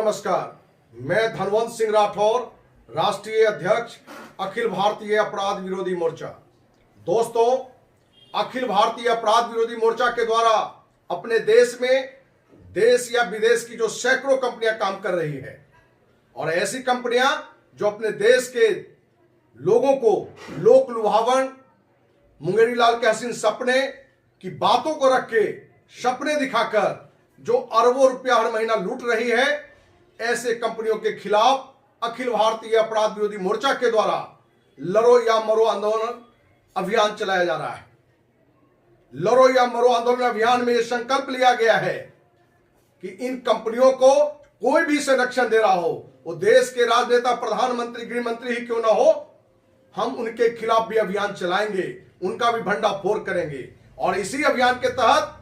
नमस्कार। मैं धनवंत सिंह राठौर, राष्ट्रीय अध्यक्ष अखिल भारतीय अपराध विरोधी मोर्चा। दोस्तों, अखिल भारतीय अपराध विरोधी मोर्चा के द्वारा अपने देश में देश या विदेश की जो सैकड़ों कंपनियां काम कर रही है और ऐसी कंपनियां जो अपने देश के लोगों को लोक लुभावन मुंगेरी लाल के हसीन सपने की बातों को रख के सपने दिखाकर जो अरबों रुपया हर महीना लूट रही है, ऐसे कंपनियों के खिलाफ अखिल भारतीय अपराध विरोधी मोर्चा के द्वारा लड़ो या मरो आंदोलन अभियान चलाया जा रहा है। लड़ो या मरो आंदोलन अभियान में यह संकल्प लिया गया है कि इन कंपनियों को कोई भी संरक्षण दे रहा हो, वो देश के राजनेता, प्रधानमंत्री, गृह मंत्री ही क्यों ना हो, हम उनके खिलाफ भी अभियान चलाएंगे, उनका भी भंडाफोड़ करेंगे। और इसी अभियान के तहत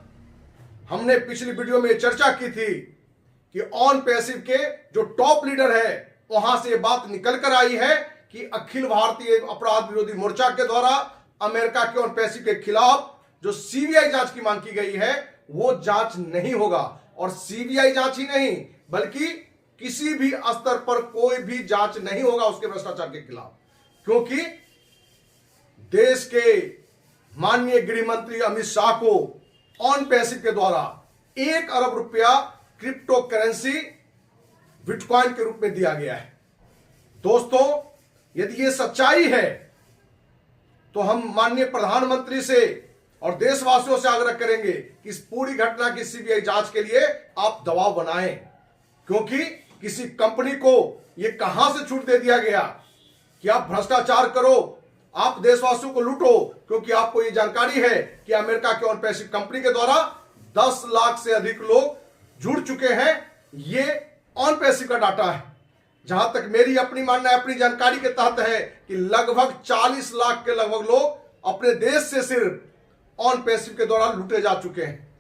हमने पिछली वीडियो में चर्चा की थी कि ऑन पैसिव के जो टॉप लीडर है वहां से बात निकल कर आई है कि अखिल भारतीय अपराध विरोधी मोर्चा के द्वारा अमेरिका के ऑन पैसिव के खिलाफ जो सीबीआई जांच की मांग की गई है वो जांच नहीं होगा। और सीबीआई जांच ही नहीं बल्कि किसी भी स्तर पर कोई भी जांच नहीं होगा उसके भ्रष्टाचार के खिलाफ, क्योंकि देश के माननीय गृह मंत्री अमित शाह को ऑन पैसिव के द्वारा 1 अरब रुपया क्रिप्टो करेंसी बिटकॉइन के रूप में दिया गया है। दोस्तों, यदि ये सच्चाई है तो हम माननीय प्रधानमंत्री से और देशवासियों से आग्रह करेंगे कि इस पूरी घटना की सीबीआई जांच के लिए आप दबाव बनाएं, क्योंकि किसी कंपनी को यह कहां से छूट दे दिया गया कि आप भ्रष्टाचार करो, आप देशवासियों को लूटो, क्योंकि आपको यह जानकारी है कि अमेरिका के ऑन पैसिव कंपनी के द्वारा 10 लाख से अधिक लोग जुड़ चुके हैं। ये ऑन पैसिव का डाटा है। जहां तक मेरी अपनी मानना है, अपनी जानकारी के तहत है कि लगभग 40 लाख के लगभग लोग अपने देश से सिर्फ ऑन पैसिव के द्वारा लूटे जा चुके हैं।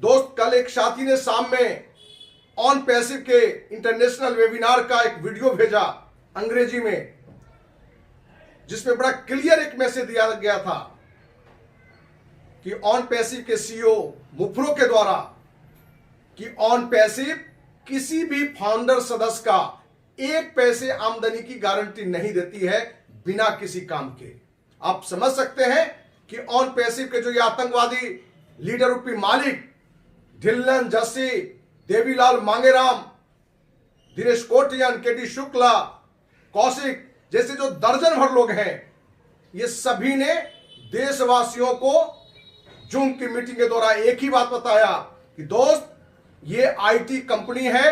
दोस्त, कल एक साथी ने शाम में ऑन पैसिव के इंटरनेशनल वेबिनार का एक वीडियो भेजा अंग्रेजी में, जिसमें बड़ा क्लियर एक मैसेज दिया गया था कि ऑन पैसिव के सीईओ मुफ्रो के द्वारा कि ऑन पैसिव किसी भी फाउंडर सदस्य का 1 पैसे आमदनी की गारंटी नहीं देती है बिना किसी काम के। आप समझ सकते हैं कि ऑन पैसिव के जो ये आतंकवादी लीडर रूपी मालिक ढिल्लन जस्सी, देवीलाल मांगेराम, दिनेश कोटियन, केडी शुक्ला, कौशिक जैसे जो दर्जन भर लोग हैं, ये सभी ने देशवासियों को जूम की मीटिंग के दौरान एक ही बात बताया कि दोस्त, ये आईटी कंपनी है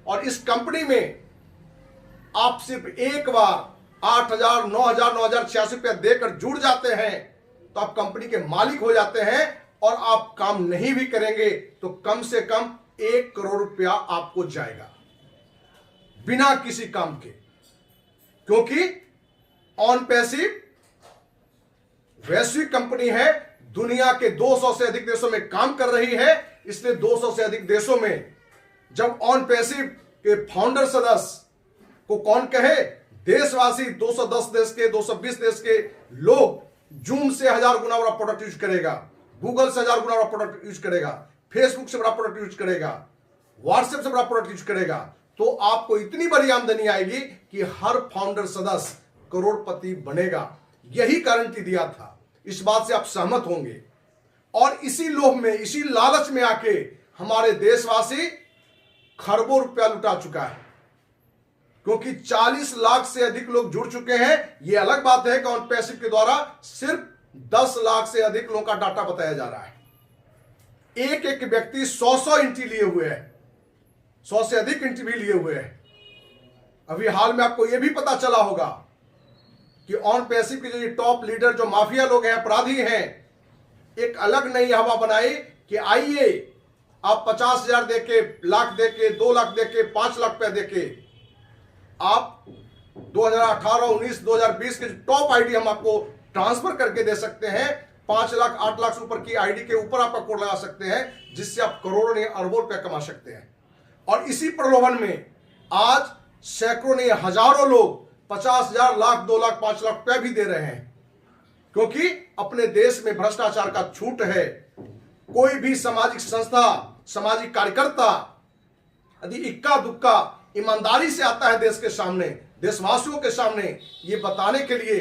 और इस कंपनी में आप सिर्फ एक बार 8,000, 9,000, 9,086 रुपया देकर जुड़ जाते हैं तो आप कंपनी के मालिक हो जाते हैं, और आप काम नहीं भी करेंगे तो कम से कम 1 करोड़ रुपया आपको जाएगा बिना किसी काम के। क्योंकि ऑन पैसिव वैश्विक कंपनी है, दुनिया के 200 से अधिक देशों में काम कर रही है, इसलिए 200 से अधिक देशों में जब ऑन पैसिव के फाउंडर सदस्य को कौन कहे, देशवासी 210 देश के, 220 देश के लोग जूम से 1000 गुना बड़ा प्रोडक्ट यूज करेगा, गूगल से 1000 गुना बड़ा प्रोडक्ट यूज करेगा, फेसबुक से बड़ा प्रोडक्ट यूज करेगा, व्हाट्सएप से बड़ा प्रोडक्ट यूज करेगा, तो आपको इतनी बड़ी आमदनी आएगी कि हर फाउंडर सदस्य करोड़पति बनेगा। यही गारंटी दिया था। इस बात से आप सहमत होंगे। और इसी लोभ में, इसी लालच में आके हमारे देशवासी खरबों रुपया लुटा चुका है, क्योंकि 40 लाख से अधिक लोग जुड़ चुके हैं। यह अलग बात है कि ऑन पैसिव के द्वारा सिर्फ 10 लाख से अधिक लोगों का डाटा बताया जा रहा है। एक एक व्यक्ति 100 एंट्री लिए हुए है, 100 से अधिक एंट्री भी लिए हुए हैं। अभी हाल में आपको यह भी पता चला होगा कि ऑन पैसिव के जो ये टॉप लीडर, जो माफिया लोग हैं, अपराधी हैं, एक अलग नई हवा बनाई कि आइए आप 50,000 देके, लाख देके, 2 लाख देके, 5 लाख रुपया देके आप 2018, 19, 2020 के टॉप आईडी हम आपको ट्रांसफर करके दे सकते हैं। 5 लाख, 8 लाख से ऊपर की आईडी के ऊपर आपका कोड लगा सकते हैं, जिससे आप करोड़ों ने अरबों रुपया कमा सकते हैं। और इसी प्रलोभन में आज सैकड़ों ने, हजारों लोग 50,000, लाख, 2 लाख, 5 लाख रुपया भी दे रहे हैं, क्योंकि अपने देश में भ्रष्टाचार का छूट है। कोई भी सामाजिक संस्था, सामाजिक कार्यकर्ता यदि इक्का दुक्का ईमानदारी से आता है देश के सामने, देशवासियों के सामने, ये बताने के लिए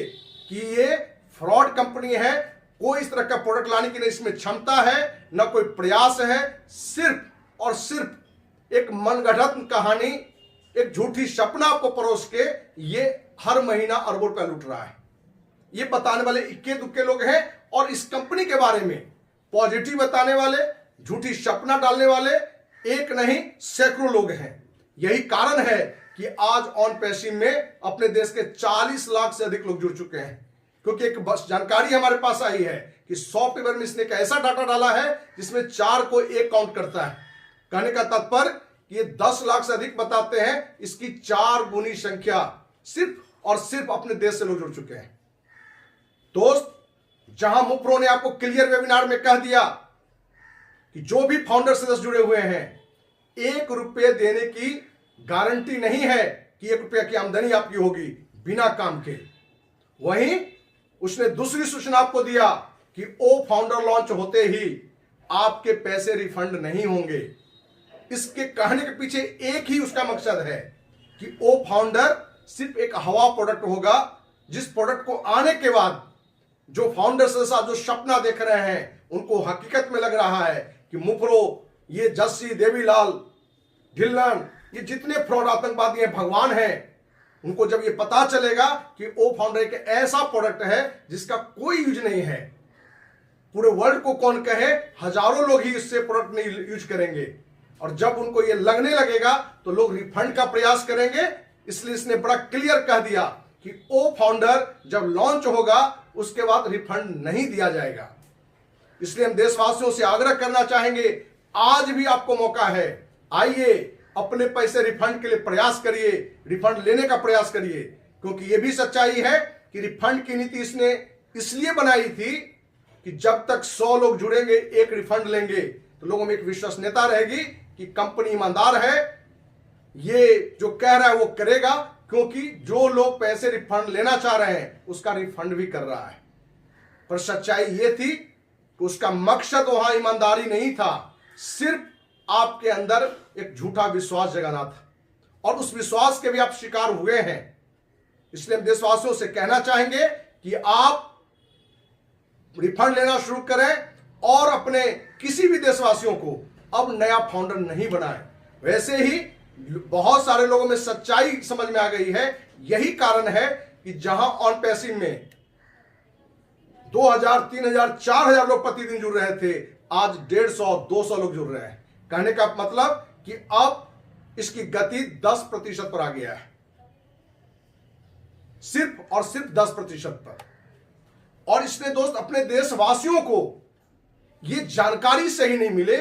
कि ये फ्रॉड कंपनी है, कोई इस तरह का प्रोडक्ट लाने की नहीं इसमें क्षमता है, न कोई प्रयास है, सिर्फ और सिर्फ एक मनगढ़ंत कहानी, एक झूठी सपना को परोस के ये हर महीना अरबों रुपया लूट रहा है। ये बताने वाले इक्के दुक्के लोग हैं और इस कंपनी के बारे में पॉजिटिव बताने वाले, झूठी सपना डालने वाले एक नहीं सैकड़ों लोग हैं। यही कारण है कि आज ऑन पैसिव में अपने देश के 40 लाख से अधिक लोग जुड़ चुके हैं, क्योंकि एक बस जानकारी हमारे पास आई है कि सॉफ्टवेयर में इसने एक ऐसा डाटा डाला है जिसमें 4 को 1 काउंट करता है। कहने का तात्पर्य कि ये 10 लाख से अधिक बताते हैं, इसकी 4 गुनी संख्या सिर्फ और सिर्फ अपने देश से लोग जुड़ चुके हैं। दोस्त, जहां मुप्रो ने आपको क्लियर वेबिनार में कह दिया कि जो भी फाउंडर सदस्य जुड़े हुए हैं, 1 रुपये देने की गारंटी नहीं है कि 1 रुपया की आमदनी आपकी होगी बिना काम के। वहीं उसने दूसरी सूचना आपको दिया कि ओ फाउंडर लॉन्च होते ही आपके पैसे रिफंड नहीं होंगे। इसके कहने के पीछे एक ही उसका मकसद है कि ओ फाउंडर सिर्फ एक हवा प्रोडक्ट होगा, जिस प्रोडक्ट को आने के बाद जो फाउंडर सदस्य जो सपना देख रहे हैं उनको हकीकत में लग रहा है कि मुप्रो, ये जस्सी, देवीलाल, ढिल्लन, ये जितने फ्रॉड आतंकवादी हैं, भगवान हैं, उनको जब ये पता चलेगा कि ओ फाउंडर एक ऐसा प्रोडक्ट है जिसका कोई यूज नहीं है, पूरे वर्ल्ड को कौन कहे, हजारों लोग ही इससे प्रोडक्ट नहीं यूज करेंगे, और जब उनको ये लगने लगेगा तो लोग रिफंड का प्रयास करेंगे। इसलिए इसने बड़ा क्लियर कह दिया कि ओ फाउंडर जब लॉन्च होगा उसके बाद रिफंड नहीं दिया जाएगा। इसलिए हम देशवासियों से आग्रह करना चाहेंगे, आज भी आपको मौका है, आइए अपने पैसे रिफंड के लिए प्रयास करिए, रिफंड लेने का प्रयास करिए, क्योंकि यह भी सच्चाई है कि रिफंड की नीति इसने इसलिए बनाई थी कि जब तक 100 लोग जुड़ेंगे 1 रिफंड लेंगे तो लोगों में एक विश्वसनीयता रहेगी कि कंपनी ईमानदार है, ये जो कह रहा है वो करेगा, क्योंकि जो लोग पैसे रिफंड लेना चाह रहे हैं उसका रिफंड भी कर रहा है। पर सच्चाई ये थी कि उसका मकसद वहां ईमानदारी नहीं था, सिर्फ आपके अंदर एक झूठा विश्वास जगाना था, और उस विश्वास के भी आप शिकार हुए हैं। इसलिए हम देशवासियों से कहना चाहेंगे कि आप रिफंड लेना शुरू करें और अपने किसी भी देशवासियों को अब नया फाउंडर नहीं बनाएं। वैसे ही बहुत सारे लोगों में सच्चाई समझ में आ गई है। यही कारण है कि जहां ऑन पैसिव में 2000, 3000, 4000 लोग प्रतिदिन जुड़ रहे थे, आज 150, 200 लोग जुड़ रहे हैं। कहने का मतलब कि अब इसकी गति 10% पर आ गया है, सिर्फ और सिर्फ 10% पर। और इसने दोस्त अपने देशवासियों को यह जानकारी सही नहीं मिले,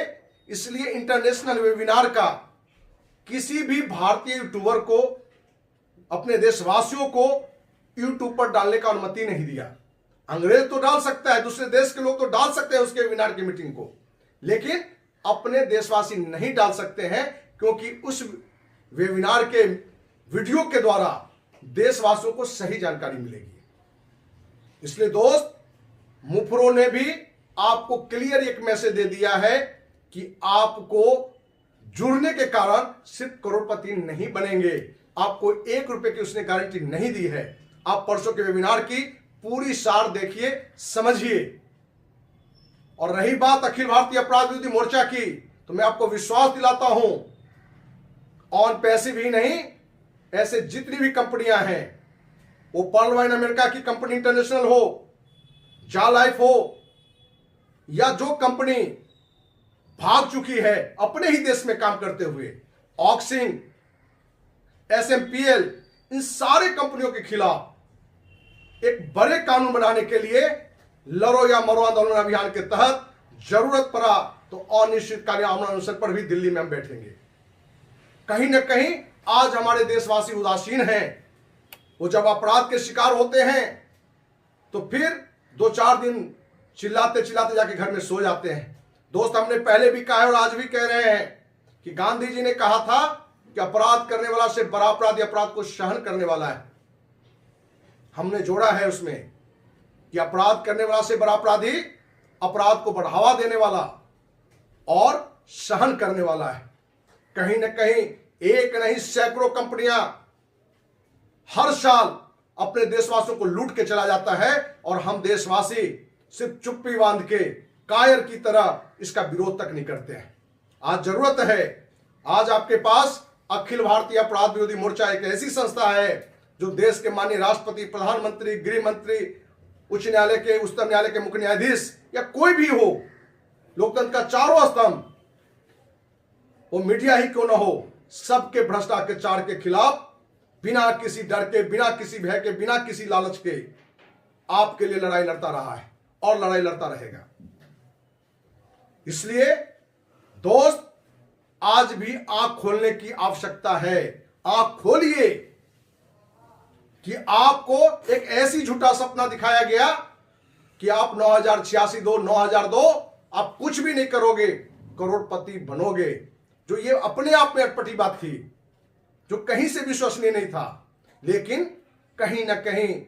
इसलिए इंटरनेशनल वेबिनार का किसी भी भारतीय यूट्यूबर को, अपने देशवासियों को यूट्यूब पर डालने का अनुमति नहीं दिया। अंग्रेज तो डाल सकता है, दूसरे देश के लोग तो डाल सकते हैं उसके वेबिनार की मीटिंग को, लेकिन अपने देशवासी नहीं डाल सकते हैं, क्योंकि उस वेबिनार के वीडियो के द्वारा देशवासियों को सही जानकारी मिलेगी। इसलिए दोस्त, मुप्रो ने भी आपको क्लियर एक मैसेज दे दिया है कि आपको जुड़ने के कारण सिर्फ करोड़पति नहीं बनेंगे। आपको 1 रुपए की उसने गारंटी नहीं दी है। आप परसों के वेबिनार की पूरी सार देखिए, समझिए। और रही बात अखिल भारतीय अपराध विरोधी मोर्चा की, तो मैं आपको विश्वास दिलाता हूं, ऑन पैसिव ही नहीं, ऐसे जितनी भी कंपनियां हैं, वो पर्ल वाइन अमेरिका की कंपनी इंटरनेशनल हो, जा लाइफ हो, या जो कंपनी भाग चुकी है अपने ही देश में काम करते हुए, ऑक्सिंग, SMPL, इन सारे कंपनियों के खिलाफ एक बड़े कानून बनाने के लिए लड़ो या मरो आंदोलन अभियान के तहत जरूरत पड़ा तो अनिश्चितकालीन आमरण अनशन पर भी दिल्ली में हम बैठेंगे। कहीं ना कहीं आज हमारे देशवासी उदासीन हैं। वो जब अपराध के शिकार होते हैं तो फिर 2-4 दिन चिल्लाते चिल्लाते जाके घर में सो जाते हैं। दोस्त, हमने पहले भी कहा है और आज भी कह रहे हैं कि गांधी जी ने कहा था कि अपराध करने वाला से बड़ा अपराधी अपराध को सहन करने वाला है। हमने जोड़ा है उसमें कि अपराध करने वाला से बड़ा अपराधी अपराध को बढ़ावा देने वाला और सहन करने वाला है। कहीं ना कहीं एक नहीं सैकड़ों कंपनियां हर साल अपने देशवासियों को लूट के चला जाता है और हम देशवासी सिर्फ चुप्पी बांध के कायर की तरह इसका विरोध तक नहीं करते हैं। आज जरूरत है, आज आपके पास अखिल भारतीय अपराध विरोधी मोर्चा एक ऐसी संस्था है जो देश के माननीय राष्ट्रपति, प्रधानमंत्री, गृह मंत्री, उच्च न्यायालय के, उच्चतम न्यायालय के मुख्य न्यायाधीश या कोई भी हो, लोकतंत्र का चारों स्तंभ, वो मीडिया ही क्यों ना हो, सबके भ्रष्टाचार के खिलाफ बिना किसी डर के, बिना किसी भय के, बिना किसी लालच के आपके लिए लड़ाई लड़ता रहा है और लड़ाई लड़ता रहेगा। इसलिए दोस्त, आज भी आंख खोलने की आवश्यकता है। आंख खोलिए कि आपको एक ऐसी झूठा सपना दिखाया गया कि आप 9002 आप कुछ भी नहीं करोगे, करोड़पति बनोगे, जो ये अपने आप में अटपटी बात थी, जो कहीं से विश्वसनीय नहीं था। लेकिन कहीं ना कहीं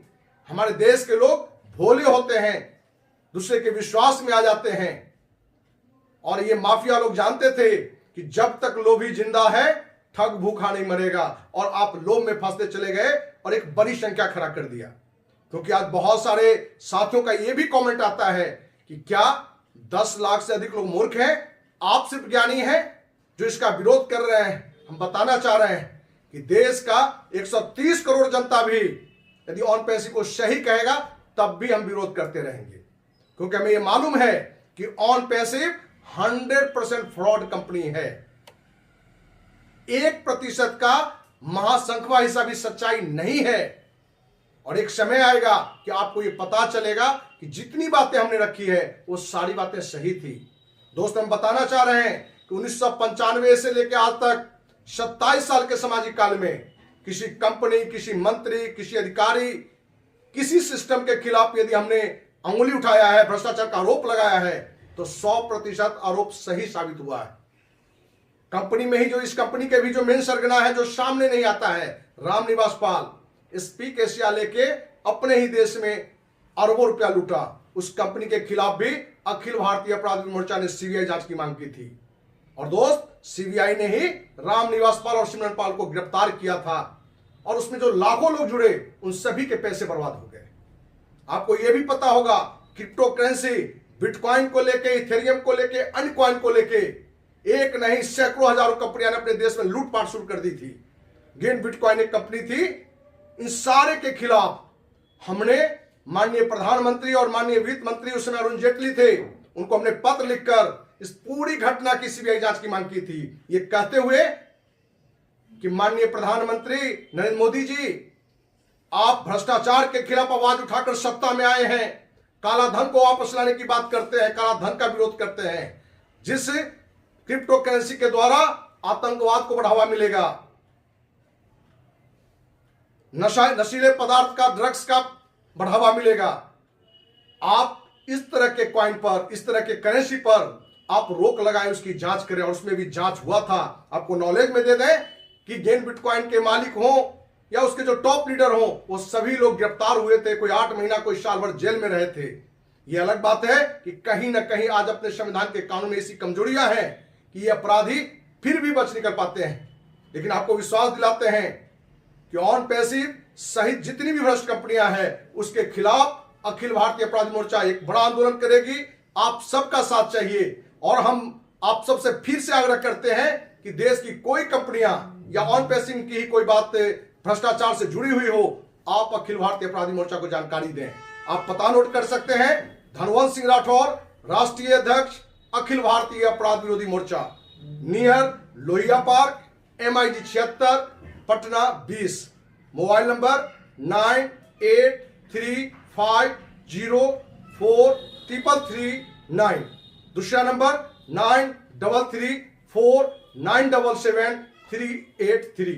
हमारे देश के लोग भोले होते हैं, दूसरे के विश्वास में आ जाते हैं, और ये माफिया लोग जानते थे कि जब तक लोभी जिंदा है ठग भूखा नहीं मरेगा, और आप लोभ में फंसते चले गए और एक बड़ी संख्या खड़ा कर दिया। क्योंकि आज बहुत सारे साथियों का यह भी कमेंट आता है कि क्या 10 लाख से अधिक लोग मूर्ख हैं, आप सिर्फ ज्ञानी हैं जो इसका विरोध कर रहे हैं। हम बताना चाह रहे हैं कि देश का 130 करोड़ जनता भी यदि ऑन पैसिव को सही कहेगा तब भी हम विरोध करते रहेंगे, क्योंकि हमें यह मालूम है कि ऑन पैसिव 100% फ्रॉड कंपनी है। 1% का महासंखवा हिस्सा भी सच्चाई नहीं है। और एक समय आएगा कि आपको यह पता चलेगा कि जितनी बातें हमने रखी है वो सारी बातें सही थी। दोस्तों, हम बताना चाह रहे हैं कि 1995 से लेकर आज तक 27 साल के सामाजिक काल में किसी कंपनी, किसी मंत्री, किसी अधिकारी, किसी सिस्टम के खिलाफ यदि हमने अंगुली उठाया है, भ्रष्टाचार का आरोप लगाया है, तो 100% आरोप सही साबित हुआ है। कंपनी में ही जो इस कंपनी के भी जो मेन सरगना है, जो सामने नहीं आता है, रामनिवास पाल, स्पीक एशिया लेके अपने ही देश में अरबों रुपया लूटा, उस कंपनी के खिलाफ भी अखिल भारतीय अपराध विरोधी मोर्चा ने सीबीआई जांच की मांग की थी। और दोस्त, सीबीआई ने ही रामनिवास पाल और सिमरन पाल को गिरफ्तार किया था, और उसमें जो लाखों लोग जुड़े उन सभी के पैसे बर्बाद हो गए। आपको यह भी पता होगा, क्रिप्टो करेंसी, बिटकॉइन को लेके, इथेरियम को लेके, अन्य कॉइन को लेके एक नहीं सैकड़ों हजारों कंपनियां ने अपने देश में लूटपाट शुरू कर दी थी। गेन बिटकॉइन एक कंपनी थी। इन सारे के खिलाफ हमने माननीय प्रधानमंत्री और माननीय वित्त मंत्री, उस समय अरुण जेटली थे, उनको हमने पत्र लिखकर इस पूरी घटना की सीबीआई जांच की मांग की थी, ये कहते हुए कि माननीय प्रधानमंत्री नरेंद्र मोदी जी, आप भ्रष्टाचार के खिलाफ आवाज उठाकर सत्ता में आए हैं, काला धन को वापस लाने की बात करते हैं, काला धन का विरोध करते हैं, जिस क्रिप्टो करेंसी के द्वारा आतंकवाद को बढ़ावा मिलेगा, नशीले पदार्थ का, ड्रग्स का बढ़ावा मिलेगा। आप इस तरह के कॉइन पर, इस तरह के करेंसी पर आप रोक लगाएं, उसकी जांच करें। और उसमें भी जांच हुआ था। आपको नॉलेज में दे दें कि गेन बिटकॉइन के मालिक हों या उसके जो टॉप लीडर हों, वो सभी लोग गिरफ्तार हुए थे। कोई 8 महीना, कोई साल भर जेल में रहे थे। ये अलग बात है कि कहीं ना कहीं आज अपने संविधान के कानून में ऐसी कमजोरियां हैं कि ये अपराधी फिर भी बच निकल पाते हैं। लेकिन आपको विश्वास दिलाते हैं कि ऑन पैसिव सहित जितनी भी भ्रष्ट कंपनियां हैं, उसके खिलाफ अखिल भारतीय अपराध मोर्चा एक बड़ा आंदोलन करेगी। आप सबका साथ चाहिए, और हम आप सबसे फिर से आग्रह करते हैं कि देश की कोई कंपनियां या ऑन पैसिव की ही कोई बात भ्रष्टाचार से जुड़ी हुई हो, आप अखिल भारतीय अपराधी मोर्चा को जानकारी दें। आप पता नोट कर सकते हैं, धनवंत सिंह राठौर, राष्ट्रीय अध्यक्ष, अखिल Bharatiya Apradh Virodhi Morcha, near Lohia park, MIG 76, Patna 20। Mobile number 9835043339। दूसरा नंबर 9334977383।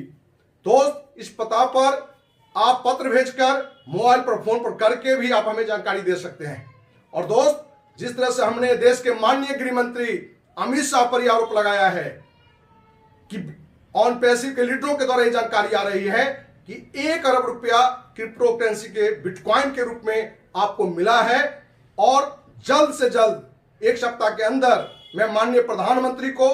दोस्त, इस पता पर आप पत्र भेजकर, मोबाइल पर, फोन पर करके भी आप हमें जानकारी दे सकते हैं। और दोस्त, जिस तरह से हमने देश के माननीय गृह मंत्री अमित शाह पर यह आरोप लगाया है कि ऑन पैसिव के लीडरों के द्वारा यह जानकारी आ रही है कि 1 अरब रुपया क्रिप्टो करेंसी के बिटकॉइन के रूप में आपको मिला है, और जल्द से जल्द 1 सप्ताह के अंदर मैं माननीय प्रधानमंत्री को,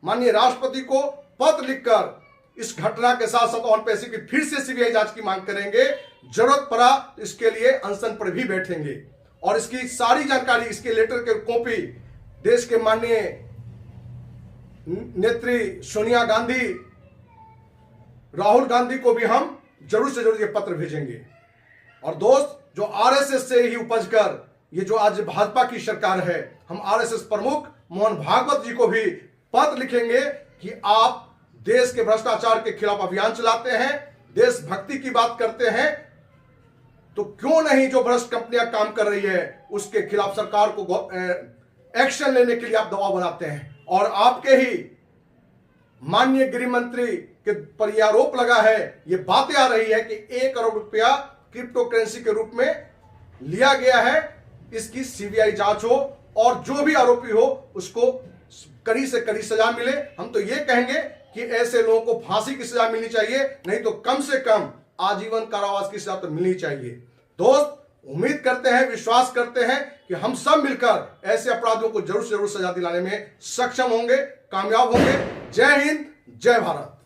माननीय राष्ट्रपति को पत्र लिखकर इस घटना के साथ साथ और पैसे की फिर से सीबीआई जांच की मांग करेंगे। जरूरत पड़ा तो इसके लिए अनशन पर भी बैठेंगे और इसकी सारी जानकारी, इसके लेटर के कॉपी देश के माननीय नेत्री सोनिया गांधी, राहुल गांधी को भी हम जरूर से जरूर ये पत्र भेजेंगे। और दोस्त, जो आरएसएस से ही उपज कर ये जो आज भाजपा की सरकार है, हम आरएसएस प्रमुख मोहन भागवत जी को भी पत्र लिखेंगे कि आप देश के भ्रष्टाचार के खिलाफ अभियान चलाते हैं, देशभक्ति की बात करते हैं, तो क्यों नहीं जो भ्रष्ट कंपनियां काम कर रही है उसके खिलाफ सरकार को एक्शन लेने के लिए आप दबाव बनाते हैं। और आपके ही माननीय गृह मंत्री के पर यह आरोप लगा है, ये बातें आ रही है कि 1 करोड़ रुपया क्रिप्टो करेंसी के रूप में लिया गया है। इसकी सीबीआई जांच हो और जो भी आरोपी हो उसको कड़ी से कड़ी सजा मिले। हम तो ये कहेंगे कि ऐसे लोगों को फांसी की सजा मिलनी चाहिए, नहीं तो कम से कम आजीवन कारावास की सजा तो मिलनी चाहिए। दोस्त, उम्मीद करते हैं, विश्वास करते हैं कि हम सब मिलकर ऐसे अपराधियों को जरूर से जरूर सजा दिलाने में सक्षम होंगे, कामयाब होंगे। जय हिंद, जय भारत।